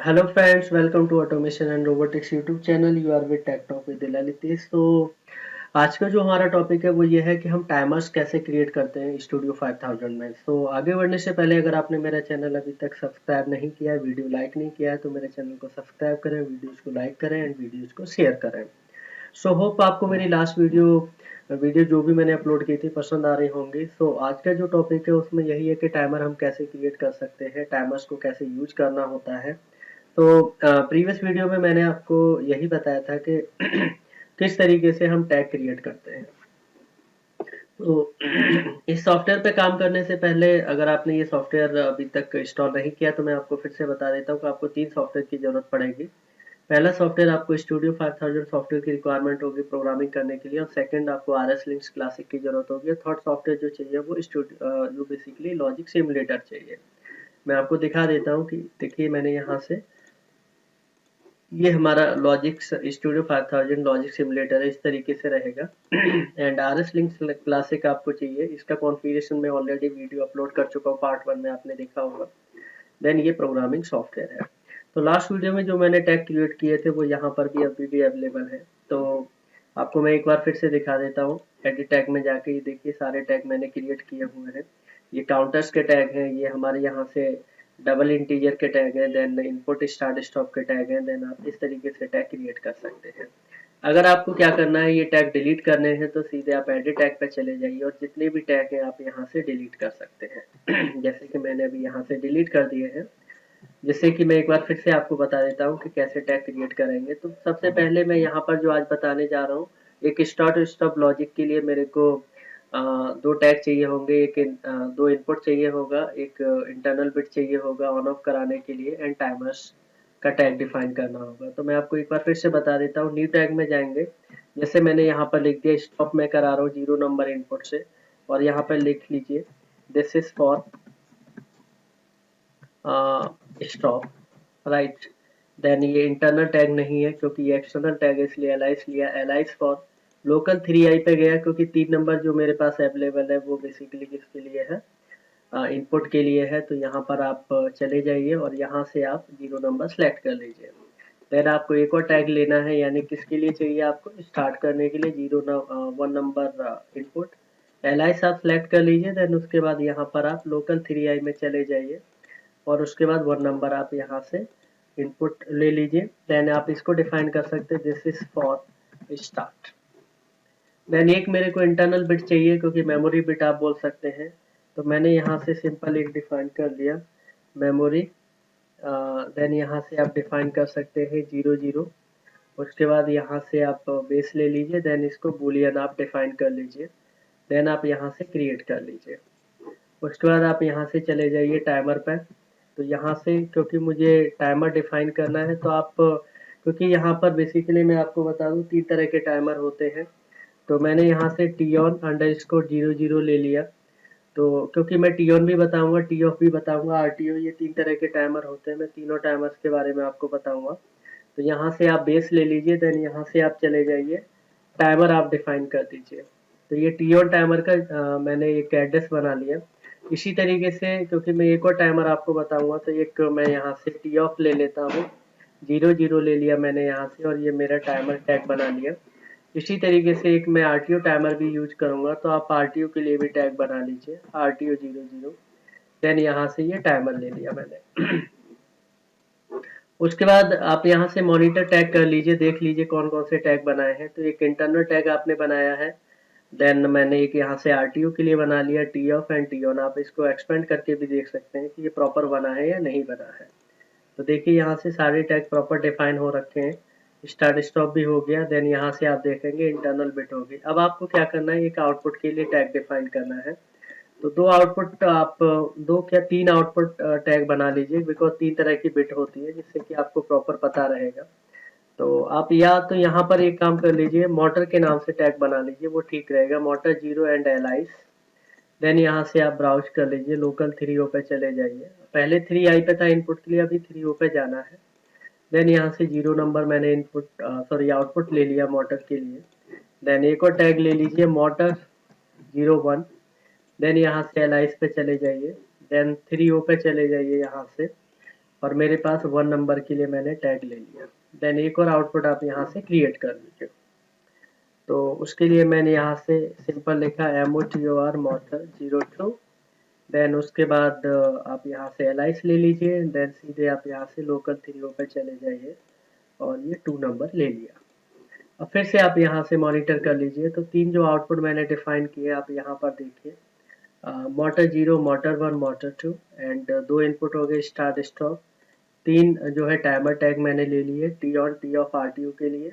Hello friends, welcome to automation and robotics YouTube channel. You are with tech talk with Lalitesh. तो आज का जो हमारा टॉपिक है वो ये है कि हम टाइमर्स कैसे क्रिएट करते हैं स्टूडियो 5000 में। तो आगे बढ़ने से पहले अगर आपने मेरा चैनल अभी तक सब्सक्राइब नहीं किया है, वीडियो लाइक नहीं किया है, तो मेरे चैनल को सब्सक्राइब करें, वीडियोज़ को लाइक करें एंड वीडियोज़ को शेयर करें। सो होप आपको मेरी लास्ट वीडियो वीडियो जो भी मैंने अपलोड की थी पसंद आ रही होंगी। सो आज का जो टॉपिक है उसमें यही है कि टाइमर हम कैसे क्रिएट कर सकते हैं, टाइमर्स को कैसे यूज करना होता है। तो प्रीवियस वीडियो में मैंने आपको यही बताया था कि किस तरीके से हम टैग क्रिएट करते हैं। तो इस सॉफ्टवेयर पे काम करने से पहले अगर आपने ये सॉफ्टवेयर अभी तक इंस्टॉल नहीं किया तो मैं आपको फिर से बता देता हूँ कि आपको 3 सॉफ्टवेयर की ज़रूरत पड़ेगी। पहला सॉफ्टवेयर आपको स्टूडियो 5000 सॉफ्टवेयर की रिक्वायरमेंट होगी प्रोग्रामिंग करने के लिए, और सेकंड आपको आरएस लिंक्स क्लासिक की ज़रूरत होगी, और थर्ड सॉफ्टवेयर जो चाहिए वो जो बेसिकली लॉजिक सिमुलेटर चाहिए। मैं आपको दिखा देता हूँ कि देखिए मैंने यहाँ से ये हमारा लॉजिक्स स्टूडियो 5000 लॉजिक सिमुलेटर है, इस तरीके से रहेगा। And R S links classic आपको चाहिए, इसका कॉन्फ़िगरेशन मैं ऑलरेडी वीडियो अपलोड कर चुका हूँ, पार्ट 1 में आपने देखा होगा। देन ये प्रोग्रामिंग सॉफ्टवेयर है। तो लास्ट वीडियो में जो मैंने टैग क्रिएट किए थे वो यहाँ पर भी अभी भी अवेलेबल है। तो आपको मैं एक बार फिर से दिखा देता हूँ। एडिट टैग में जाके ये देखिए सारे टैग मैंने क्रिएट किए हुए हैं। ये काउंटर्स के टैग हैं, ये हमारे यहाँ से डबल इंटीजर के टैग हैं, देन इनपुट स्टार्ट स्टॉप के टैग हैं। देन आप इस तरीके से टैग क्रिएट कर सकते हैं। अगर आपको क्या करना है, ये टैग डिलीट करने हैं तो सीधे आप एडिट टैग पे चले जाइए और जितने भी टैग हैं आप यहाँ से डिलीट कर सकते हैं। जैसे कि मैंने अभी यहाँ से डिलीट कर दिए हैं। जैसे कि मैं एक बार फिर से आपको बता देता हूँ कि कैसे टैग क्रिएट करेंगे। तो सबसे पहले मैं यहाँ पर जो आज बताने जा रहा हूँ, एक स्टार्ट और स्टॉप लॉजिक के लिए मेरे को दो टैग चाहिए होंगे, दो इनपुट चाहिए होगा, एक इंटरनल बिट चाहिए होगा ऑन ऑफ कराने के लिए, एंड टाइमर्स का टैग डिफाइन करना होगा। तो मैं आपको एक बार फिर से बता देता हूँ। न्यू टैग में जाएंगे, जैसे मैंने यहाँ पर लिख दिया स्टॉप में करा रहा हूँ 0 नंबर इनपुट से, और यहाँ पर लिख लीजिए this is for stop, right. Then ये इंटरनल टैग नहीं है क्योंकि ये एक्सटर्नल टैग है, इसलिए एलाइस लिया। एलाइस फॉर लोकल 3i पे गया क्योंकि 3 नंबर जो मेरे पास अवेलेबल है वो बेसिकली किसके लिए है, इनपुट के लिए है। तो यहाँ पर आप चले जाइए और यहाँ से आप 0 नंबर सेलेक्ट कर लीजिए। देन आपको एक और टैग लेना है, यानी किसके लिए चाहिए, आपको स्टार्ट करने के लिए 1 नंबर इनपुट। एलाइस आप सेलेक्ट कर लीजिए। देन उसके बाद यहाँ पर आप लोकल 3i में चले जाइए और उसके बाद 1 नंबर आप यहाँ से इनपुट ले लीजिए। देन आप इसको डिफाइन कर सकते हैं this is for start. Then एक मेरे को इंटरनल बिट चाहिए क्योंकि मेमोरी बिट आप बोल सकते हैं। तो मैंने यहाँ से सिंपल एक डिफाइन कर लिया मेमोरी। देन यहाँ से आप डिफाइन कर सकते हैं 00। उसके बाद यहाँ से आप बेस ले लीजिए। देन इसको बूलियन आप डिफाइन कर लीजिए। देन आप यहाँ से क्रिएट कर लीजिए। उसके बाद आप यहाँ से चले जाइए टाइमर पर। तो यहाँ से क्योंकि मुझे टाइमर डिफाइन करना है तो आप, क्योंकि यहाँ पर बेसिकली मैं आपको बता दूँ 3 तरह के टाइमर होते हैं। तो मैंने यहाँ से टी ऑन अंडर स्कोर 00 ले लिया। तो क्योंकि मैं टी ऑन भी बताऊंगा, टी ऑफ भी बताऊंगा, आरटीओ, ये 3 तरह के टाइमर होते हैं। मैं तीनों टाइमर्स के बारे में आपको बताऊंगा। तो यहाँ से आप बेस ले लीजिए। देन यहाँ से आप चले जाइए, टाइमर आप डिफाइन कर दीजिए। तो ये टी ऑन टाइमर का मैंने एक एड्रेस बना लिया। इसी तरीके से क्योंकि मैं एक और टाइमर आपको बताऊंगा तो एक मैं यहाँ से टी ऑफ ले लेता हूँ। 00 ले लिया मैंने यहाँ से और ये मेरा टाइमर टैग बना लिया। इसी तरीके से एक मैं आरटीओ टाइमर भी यूज करूंगा, तो आप आरटीओ के लिए भी टैग बना लीजिए आरटीओ 00। देन यहाँ से ये टाइमर ले लिया मैंने। उसके बाद आप यहाँ से मॉनिटर टैग कर लीजिए, देख लीजिए कौन कौन से टैग बनाए हैं। तो एक इंटरनल टैग आपने बनाया है। देन मैंने एक यहाँ से आरटीओ के लिए बना लिया T of and T on. आप इसको एक्सपेंड करके भी देख सकते हैं कि ये प्रॉपर बना है या नहीं बना है। तो देखिए यहाँ से सारे टैग प्रॉपर डिफाइन हो रखे हैं। स्टार्ट स्टॉप भी हो गया। देन यहाँ से आप देखेंगे इंटरनल बिट होगी। अब आपको क्या करना है, एक आउटपुट के लिए टैग डिफाइन करना है। तो दो आउटपुट आप, दो क्या 3 आउटपुट टैग बना लीजिए, बिकॉज 3 तरह की बिट होती है जिससे कि आपको प्रॉपर पता रहेगा। तो आप या तो यहाँ पर एक काम कर लीजिए, मोटर के नाम से टैग बना लीजिए, वो ठीक रहेगा, मोटर 0 एंड एलाइस। देन यहाँ से आप ब्राउज कर लीजिए, लोकल 3O पे चले जाइए। पहले 3i पे था इनपुट के लिए, अभी 3O पे जाना है। देन यहाँ से 0 नंबर मैंने इनपुट सॉरी आउटपुट ले लिया मोटर के लिए। देन एक और टैग ले लीजिए मोटर 01। देन यहाँ से एलाइस पे चले जाइए। देन 3O पे चले जाइए यहाँ से। और मेरे पास 1 नंबर के लिए मैंने टैग ले लिया। देन एक और आउटपुट आप यहाँ से क्रिएट कर लीजिए। तो उसके लिए मैंने यहाँ से सिंपल लिखा MOTOR मोटर 02। देन उसके बाद आप यहाँ से एलाइस ले लीजिए। देन सीधे आप यहाँ से लोकल 3 पे चले जाइए और ये 2 नंबर ले लिया। अब फिर से आप यहाँ से मॉनिटर कर लीजिए। तो 3 जो आउटपुट मैंने डिफाइन किए आप यहाँ पर देखिए, motor 0, motor 1, motor 2 and 2 input हो गए स्टार्ट स्टॉप। 3 जो है टाइमर टैग मैंने ले लिए T on T of RTU के लिए।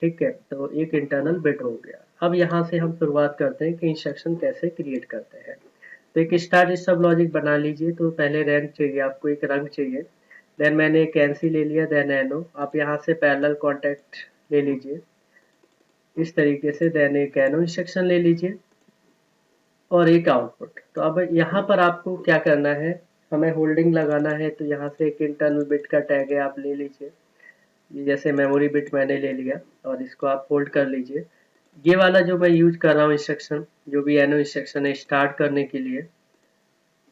ठीक है, तो एक इंटरनल बिट हो गया। अब यहाँ से हम शुरुआत करते हैं कि इंस्ट्रक्शन कैसे क्रिएट करते हैं। तो एक स्टार्ट स्टॉप लॉजिक बना लीजिए। तो पहले रैंक चाहिए आपको, एक रंग चाहिए। देन मैंने एक NC ले लिया, देन NO। आप यहाँ से पैरेलल कॉन्टैक्ट ले लीजिए इस तरीके से। देन एक NO इंस्ट्रक्शन ले लीजिए और एक आउटपुट। तो अब यहाँ पर आपको क्या करना है, हमें होल्डिंग लगाना है। तो यहाँ से एक इंटरनल बिट का टैग है, आप ले लीजिए। ये जैसे मेमोरी बिट मैंने ले लिया और इसको आप होल्ड कर लीजिए। ये वाला जो मैं यूज कर रहा हूँ इंस्ट्रक्शन, जो भी NO इंस्ट्रक्शन है स्टार्ट करने के लिए,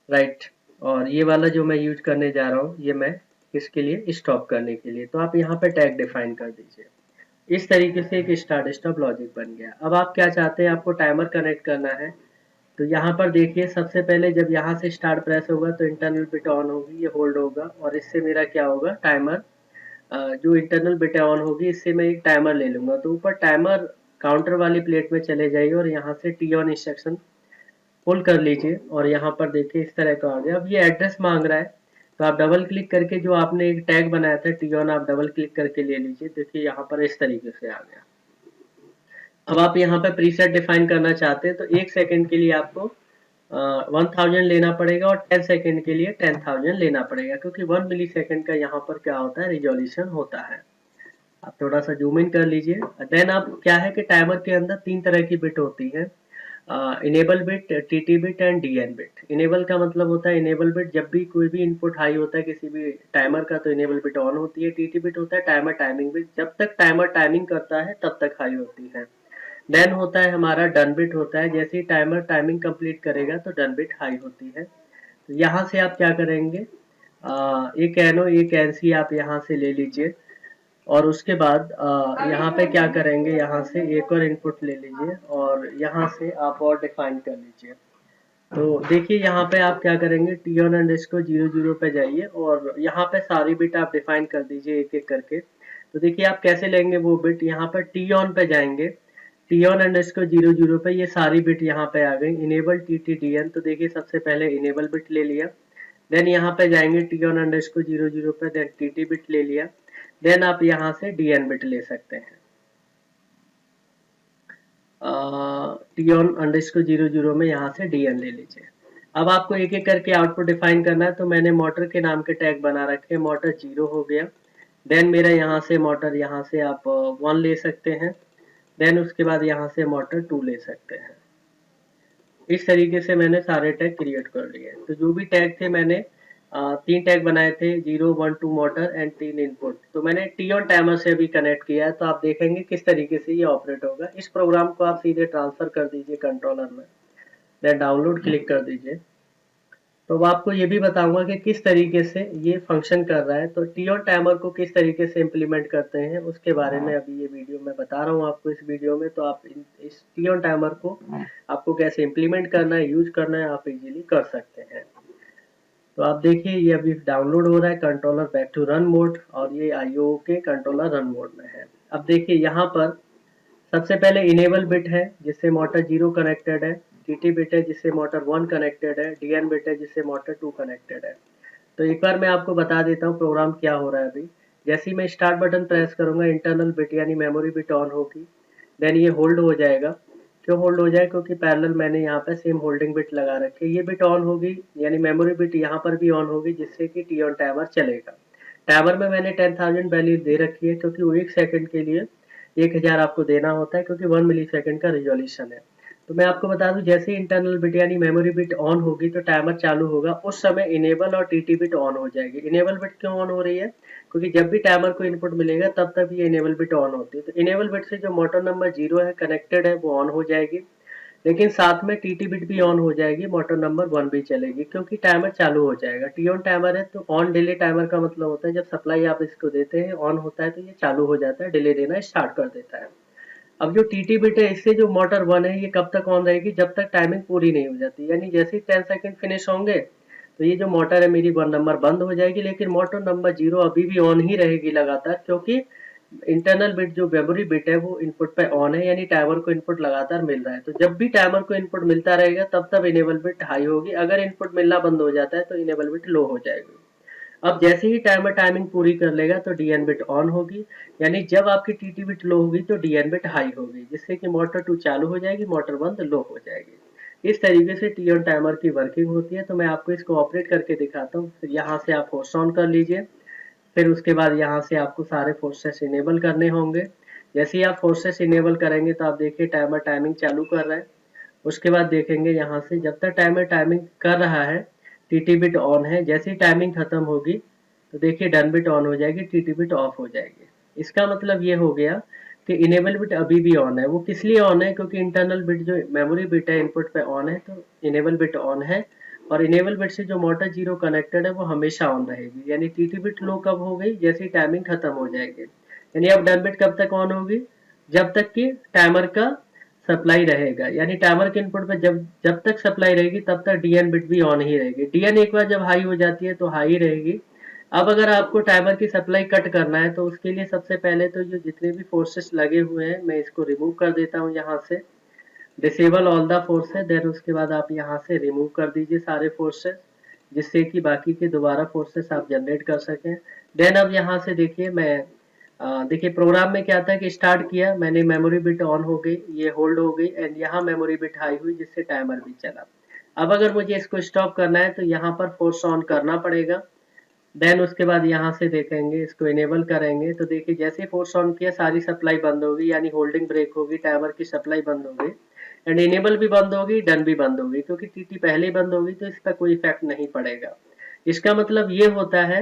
राइट। और ये वाला जो मैं यूज करने जा रहा हूँ ये मैं किसके लिए, स्टॉप करने के लिए। तो आप यहाँ पे टैग डिफाइन कर दीजिए। इस तरीके से एक स्टार्ट स्टॉप लॉजिक बन गया। अब आप क्या चाहते हैं, आपको टाइमर कनेक्ट करना है। तो यहाँ पर देखिए, सबसे पहले जब यहाँ से स्टार्ट प्रेस होगा तो इंटरनल बिट ऑन होगी, ये होल्ड होगा और इससे मेरा क्या होगा, टाइमर जो इंटरनल बिट ऑन होगी इससे मैं एक टाइमर ले लूंगा। तो ऊपर टाइमर काउंटर वाली प्लेट में चले जाइए और यहाँ से टी ऑन इंस्ट्रक्शन पुल कर लीजिए और यहाँ पर देखिए इस तरह का आ गया। अब ये एड्रेस मांग रहा है, तो आप डबल क्लिक करके जो आपने एक टैग बनाया था टी ऑन, आप डबल क्लिक करके ले लीजिए। देखिए यहाँ पर इस तरीके से आ गया। अब आप यहाँ पे प्रीसेट डिफाइन करना चाहते हैं तो 1 सेकंड के लिए आपको 1000 लेना पड़ेगा और 10 सेकंड के लिए 10,000 लेना पड़ेगा, क्योंकि 1 मिली सेकंड का यहाँ पर क्या होता है, रिजोल्यूशन होता है। आप थोड़ा सा जूम इन कर लीजिए। देन आप क्या है कि टाइमर के अंदर 3 तरह की बिट होती है, enable bit, TT bit and DN bit. Enable का मतलब होता है, इनेबल बिट जब भी कोई भी इनपुट हाई होता है किसी भी टाइमर का तो इनेबल बिट ऑन होती है। TT बिट होता है टाइमर टाइमिंग बिट, जब तक टाइमर टाइमिंग करता है तब तक हाई होती है। देन होता है हमारा डन बिट होता है, जैसे ही टाइमर टाइमिंग कंप्लीट करेगा तो डन बिट हाई होती है। तो यहाँ से आप क्या करेंगे, एक एनो एक एनसी आप यहाँ से ले लीजिए और उसके बाद यहाँ पे क्या करेंगे, यहाँ से एक और इनपुट ले लीजिए और यहाँ से आप और डिफाइन कर लीजिए। तो देखिए यहाँ पे आप क्या करेंगे, टी ऑन अंडर इसको 00 पे जाइए और यहाँ पे सारी बिट आप डिफाइन कर दीजिए एक एक करके। तो देखिए आप कैसे लेंगे वो बिट, यहाँ पर टी ऑन पे जाएंगे, टी ऑन अंडर इसको 00 पे ये सारी बिट यहाँ पे आ गई, इनेबल TTDN। तो देखिए सबसे पहले इनेबल बिट ले लिया। देन यहाँ पे जाएंगे टी ऑन अंडर इसको 00 पे, देन TT बिट ले लिया। देन आप यहाँ से DN बिट ले सकते हैं, टी ऑन अंडरस्कोर 00 में यहाँ से DN ले लीजिए। अब आपको एक एक करके आउटपुट डिफाइन करना है। तो मैंने मोटर के नाम के टैग बना रखे हैं, मोटर 0 हो गया। देन मेरा यहाँ से मोटर, यहाँ से आप 1 ले सकते हैं। देन उसके बाद यहाँ से मोटर 2 ले सकते हैं। इस तरीके से मैंने सारे टैग क्रिएट कर लिए। तो जो भी टैग थे मैंने 3 टैग बनाए थे, 0, 1, 2 मोटर एंड 3 इनपुट। तो मैंने टी ऑन टाइमर से भी कनेक्ट किया है। तो आप देखेंगे किस तरीके से ये ऑपरेट होगा। इस प्रोग्राम को आप सीधे ट्रांसफर कर दीजिए कंट्रोलर में, देन डाउनलोड क्लिक कर दीजिए। तो अब आपको ये भी बताऊंगा कि किस तरीके से ये फंक्शन कर रहा है। तो टी ऑन टाइमर को किस तरीके से इम्प्लीमेंट करते हैं उसके बारे में अभी ये वीडियो में बता रहा हूँ आपको इस वीडियो में। तो आप इस टी ऑन टाइमर को आपको कैसे इम्प्लीमेंट करना है, यूज करना है, आप इजीली कर सकते हैं। तो आप देखिए ये अभी डाउनलोड हो रहा है controller back to run mode और ये IO के कंट्रोलर रन मोड में है। अब देखिए यहाँ पर सबसे पहले इनेबल बिट है जिससे मोटर 0 कनेक्टेड है, TT बिट है जिससे मोटर 1 कनेक्टेड है, DN बिट है जिससे मोटर 2 कनेक्टेड है। तो एक बार मैं आपको बता देता हूँ प्रोग्राम क्या हो रहा है अभी। जैसे ही मैं स्टार्ट बटन प्रेस करूंगा इंटरनल बिट यानी मेमोरी बिट ऑन होगी। देन ये होल्ड हो जाएगा। क्यों होल्ड हो जाए, क्योंकि पैरेलल मैंने यहाँ पे सेम होल्डिंग बिट लगा रखी है। ये बिट ऑन होगी यानी मेमोरी बिट यहाँ पर भी ऑन होगी जिससे कि टी ऑन टाइमर चलेगा। टाइमर में मैंने 10,000 वैल्यू दे रखी है क्योंकि वो 1 सेकंड के लिए 1000 आपको देना होता है, क्योंकि 1 मिली सेकंड का रिजोल्यूशन है। तो मैं आपको बता दूं जैसे इंटरनल बिट यानी मेमोरी बिट ऑन होगी तो टाइमर चालू होगा, उस समय इनेबल और TT बिट ऑन हो जाएगी। इनेबल बिट क्यों ऑन हो रही है, क्योंकि जब भी टाइमर को इनपुट मिलेगा तब तक ये इनेबल बिट ऑन होती है। तो इनेबल बिट से जो मोटर नंबर 0 है कनेक्टेड है वो ऑन हो जाएगी। लेकिन साथ में टीटी बिट भी ऑन हो जाएगी, मोटर नंबर 1 भी चलेगी क्योंकि टाइमर चालू हो जाएगा। टी ऑन टाइमर है तो ऑन डिले टाइमर का मतलब होता है जब सप्लाई आप इसको देते हैं ऑन होता है तो ये चालू हो जाता है, डिले देना स्टार्ट कर देता है। अब जो टीटी बिट है इससे जो मोटर 1 है ये कब तक ऑन रहेगी, जब तक टाइमिंग पूरी नहीं हो जाती, यानी जैसे ही 10 सेकंड फिनिश होंगे तो ये जो मोटर है मेरी 1 नंबर बंद हो जाएगी, लेकिन मोटर नंबर 0 अभी भी ऑन ही रहेगी लगातार, क्योंकि इंटरनल बिट जो मेमोरी बिट है वो इनपुट पे ऑन है, यानी टाइमर को इनपुट लगातार मिल रहा है। तो जब भी टाइमर को इनपुट मिलता रहेगा तब तब इनेबल बिट हाई होगी, अगर इनपुट मिलना बंद हो जाता है तो इनेबल बिट लो हो जाएगी। अब जैसे ही टाइमर टाइमिंग पूरी कर लेगा तो डीएन बिट ऑन होगी, यानी जब आपकी टीटी बिट लो होगी तो डीएन बिट हाई होगी, जिससे कि मोटर 2 चालू हो जाएगी, मोटर 1 लो हो जाएगी। इस तरीके से टी ऑन टाइमर की वर्किंग होती है। तो मैं आपको इसको ऑपरेट करके दिखाता हूँ। फिर यहाँ से आप फोर्स ऑन कर लीजिए, फिर उसके बाद यहाँ से आपको सारे फोर्सेस इनेबल करने होंगे। जैसे ही आप फोर्सेस इनेबल करेंगे तो आप देखिए टाइमर टाइमिंग चालू कर रहा है। उसके बाद देखेंगे यहाँ से जब तक टाइमर टाइमिंग कर रहा है टीटी बिट ऑन है, जैसी टाइमिंग खत्म होगी तो देखिए डन बिट ऑन हो जाएगी, टीटी बिट ऑफ हो जाएगी। इसका मतलब ये हो गया कि इनेबल बिट अभी भी ऑन है। वो किस लिए ऑन है, क्योंकि इंटरनल बिट जो मेमोरी बिट है इनपुट पे ऑन है, तो इनेबल बिट ऑन है। और इनेबल बिट से जो मोटर 0 कनेक्टेड है वो हमेशा ऑन रहेगी, यानी टीटी बिट लो कब हो गई, जैसी टाइमिंग खत्म हो जाएगी। यानी अब डन बिट कब तक ऑन होगी, जब तक कि टाइमर का सप्लाई रहेगा, यानी टाइमर के इनपुट पे जब जब तक सप्लाई रहेगी तब तक डीएन बिट भी ऑन ही रहेगी। डीएन एक बार जब हाई हो जाती है तो हाई रहेगी। अब अगर आपको टाइमर की सप्लाई कट करना है तो उसके लिए सबसे पहले तो जो जितने भी फोर्सेस लगे हुए हैं मैं इसको रिमूव कर देता हूँ यहाँ से, disable all the forces. Then उसके बाद आप यहाँ से रिमूव कर दीजिए सारे फोर्सेस, जिससे कि बाकी के दोबारा फोर्सेस आप जनरेट कर सकें। देन अब यहाँ से देखिए मैं देखिए प्रोग्राम में क्या था कि स्टार्ट किया मैंने, मेमोरी बिट ऑन हो गई, ये होल्ड हो गई एंड यहाँ मेमोरी बिट हाई हुई जिससे टाइमर भी चला। अब अगर मुझे इसको स्टॉप करना है तो यहाँ पर फोर्स ऑन करना पड़ेगा। देन उसके बाद यहाँ से देखेंगे इसको इनेबल करेंगे तो देखिए जैसे फोर्स ऑन किया सारी सप्लाई बंद होगी, यानी होल्डिंग ब्रेक होगी, टाइमर की सप्लाई बंद हो गई एंड इनेबल भी बंद होगी, डन भी बंद होगी, क्योंकि टीटी पहले ही बंद होगी तो इसका कोई इफेक्ट नहीं पड़ेगा। इसका मतलब ये होता है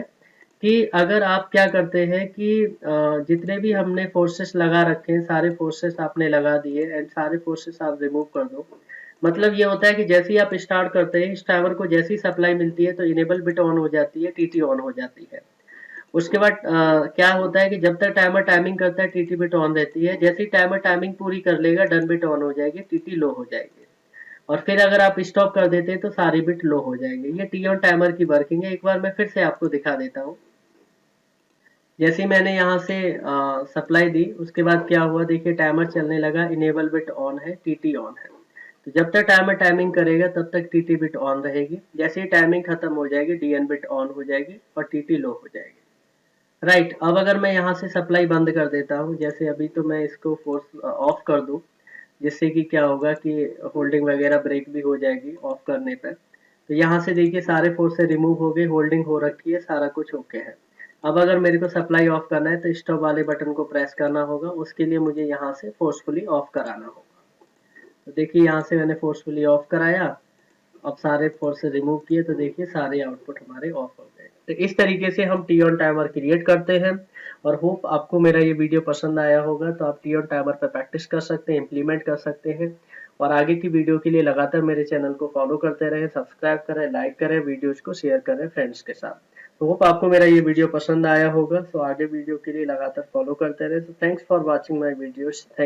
कि अगर आप क्या करते हैं कि जितने भी हमने फोर्सेस लगा रखे हैं सारे फोर्सेस आपने लगा दिए एंड सारे फोर्सेस आप रिमूव कर दो। मतलब ये होता है कि जैसे ही आप स्टार्ट करते हैं इस टाइमर को जैसी सप्लाई मिलती है तो इनेबल बिट ऑन हो जाती है, टीटी ऑन हो जाती है। उसके बाद क्या होता है कि जब तक टाइमर टाइमिंग करता है टीटी बिट ऑन रहती है, जैसे ही टाइमर टाइमिंग पूरी कर लेगा डन बिट ऑन हो जाएगी, टीटी लो हो जाएगी। और फिर अगर आप स्टॉप कर देते हैं तो सारी बिट लो हो जाएंगे। ये टी ऑन टाइमर की वर्किंग है। एक बार मैं फिर से आपको दिखा देता हूँ। जैसे ही मैंने यहाँ से सप्लाई दी उसके बाद क्या हुआ देखिए टाइमर चलने लगा, इनेबल बिट ऑन है, टीटी ऑन है। तो जब तक टाइमर टाइमिंग करेगा तब तक टीटी बिट ऑन रहेगी, जैसे ही टाइमिंग खत्म हो जाएगी डीएन बिट ऑन हो जाएगी और टीटी लो हो जाएगी। राइट, अब अगर मैं यहाँ से सप्लाई बंद कर देता हूँ, जैसे अभी तो मैं इसको फोर्स ऑफ कर दूँ, जिससे कि क्या होगा कि होल्डिंग वगैरह ब्रेक भी हो जाएगी ऑफ करने पर। तो यहाँ से देखिए सारे फोर्स से रिमूव हो गए, होल्डिंग हो रखी है, सारा कुछ ओके है। अब अगर मेरे को सप्लाई ऑफ करना है तो स्टॉप वाले बटन को प्रेस करना होगा, उसके लिए मुझे यहाँ से फोर्सफुली ऑफ कराना होगा। तो देखिए यहाँ से मैंने फोर्सफुली ऑफ कराया, अब सारे फोर्स रिमूव किए तो देखिए सारे आउटपुट हमारे ऑफ हो गए। तो इस तरीके से हम टी ऑन टाइमर क्रिएट करते हैं। और होप आपको मेरा ये वीडियो पसंद आया होगा, तो आप टी ऑन टाइमर पर प्रैक्टिस कर सकते हैं, इम्प्लीमेंट कर सकते हैं। और आगे की वीडियो के लिए लगातार मेरे चैनल को फॉलो करते रहें, सब्सक्राइब करें, लाइक करें, वीडियोज को शेयर करें फ्रेंड्स के साथ। तो होप आपको मेरा ये वीडियो पसंद आया होगा, तो आगे वीडियो के लिए लगातार फॉलो करते रहें। तो thanks for watching my videos. Thank